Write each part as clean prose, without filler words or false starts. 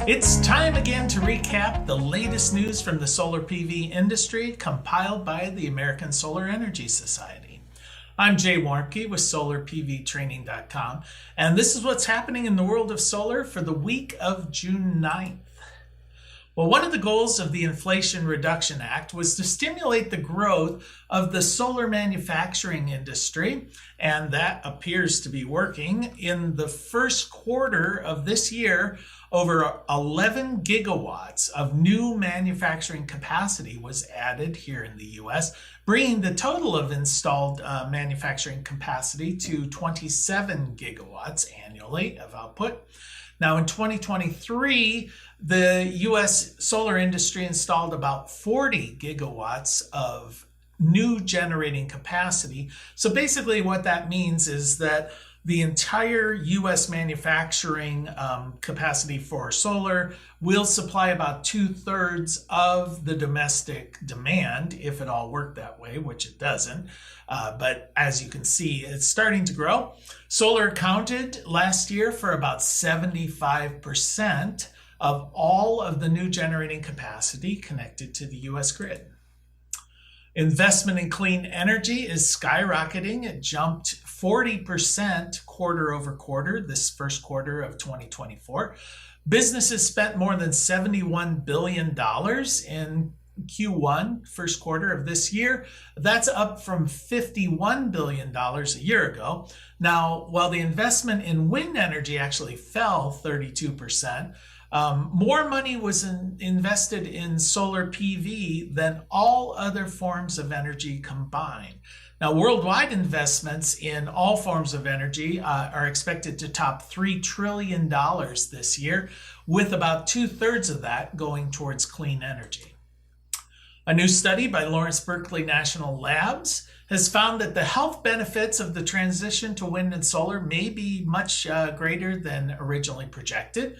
It's time again to recap the latest news from the solar PV industry compiled by the American Solar Energy Society. I'm Jay Warmke with SolarPVTraining.com, and this is what's happening in the world of solar for the week of June 9th. Well, one of the goals of the Inflation Reduction Act was to stimulate the growth of the solar manufacturing industry, and that appears to be working. In the first quarter of this year, over 11 gigawatts of new manufacturing capacity was added here in the U.S., bringing the total of installed manufacturing capacity to 27 gigawatts annually of output. Now, in 2023, the U.S. solar industry installed about 40 gigawatts of new generating capacity. So basically what that means is that the entire U.S. manufacturing capacity for solar will supply about 2/3 of the domestic demand, if it all worked that way, which it doesn't. But as you can see, it's starting to grow. Solar accounted last year for about 75% of all of the new generating capacity connected to the U.S. grid. Investment in clean energy is skyrocketing. It jumped 40% quarter over quarter this first quarter of 2024. Businesses spent more than $71 billion in Q1, first quarter of this year. That's up from $51 billion a year ago. Now, while the investment in wind energy actually fell 32%, more money was invested in solar PV than all other forms of energy combined. Now, worldwide investments in all forms of energy are expected to top $3 trillion this year, with about 2/3 of that going towards clean energy. A new study by Lawrence Berkeley National Labs has found that the health benefits of the transition to wind and solar may be much greater than originally projected.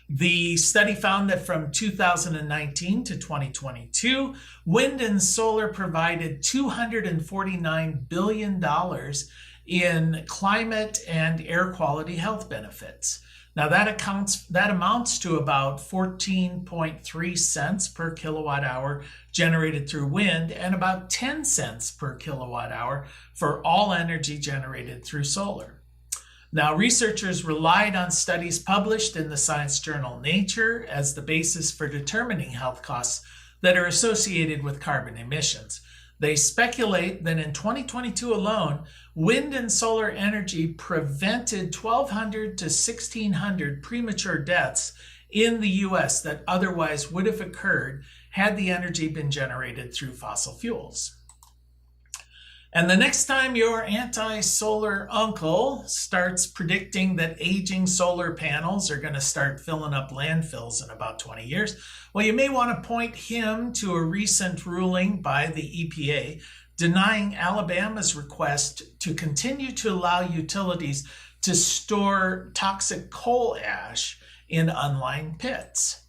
The study found that from 2019 to 2022, wind and solar provided $249 billion in climate and air quality health benefits. Now that amounts to about 14.3 cents per kilowatt hour generated through wind and about 10 cents per kilowatt hour for all energy generated through solar. Now, researchers relied on studies published in the science journal Nature as the basis for determining health costs that are associated with carbon emissions. They speculate that in 2022 alone, wind and solar energy prevented 1,200 to 1,600 premature deaths in the U.S. that otherwise would have occurred had the energy been generated through fossil fuels. And the next time your anti-solar uncle starts predicting that aging solar panels are going to start filling up landfills in about 20 years, well, you may want to point him to a recent ruling by the EPA denying Alabama's request to continue to allow utilities to store toxic coal ash in unlined pits.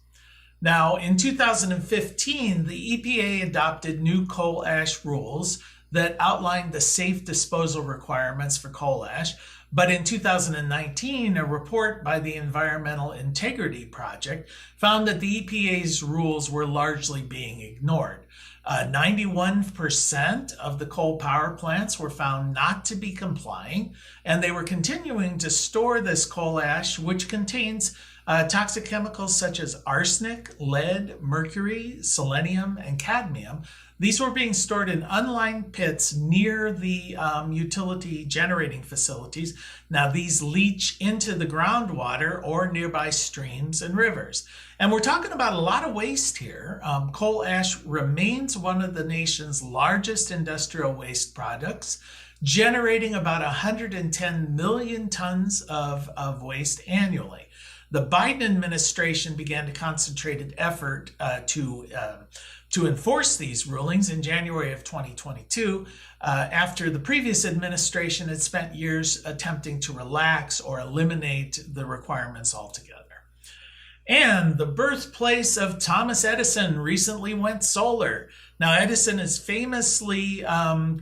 Now, in 2015, the EPA adopted new coal ash rules that outlined the safe disposal requirements for coal ash. But in 2019, a report by the Environmental Integrity Project found that the EPA's rules were largely being ignored. 91% of the coal power plants were found not to be complying, and they were continuing to store this coal ash, which contains toxic chemicals such as arsenic, lead, mercury, selenium, and cadmium. These were being stored in unlined pits near the utility generating facilities. Now, these leach into the groundwater or nearby streams and rivers. And we're talking about a lot of waste here. Coal ash remains one of the nation's largest industrial waste products, generating about 110 million tons of waste annually. The Biden administration began to concentrate an effort to enforce these rulings in January of 2022, after the previous administration had spent years attempting to relax or eliminate the requirements altogether. And the birthplace of Thomas Edison recently went solar. Now, Edison is famously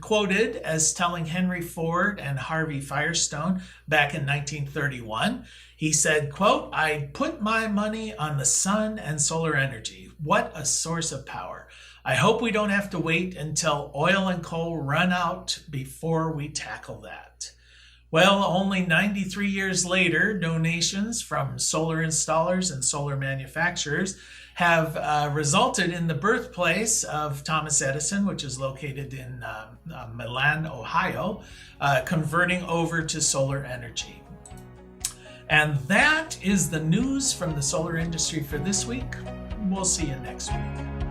quoted as telling Henry Ford and Harvey Firestone back in 1931, he said, quote, "I put my money on the sun and solar energy. What a source of power. I hope we don't have to wait until oil and coal run out before we tackle that." Well, only 93 years later, donations from solar installers and solar manufacturers have resulted in the birthplace of Thomas Edison, which is located in Milan, Ohio, converting over to solar energy. And that is the news from the solar industry for this week. We'll see you next week.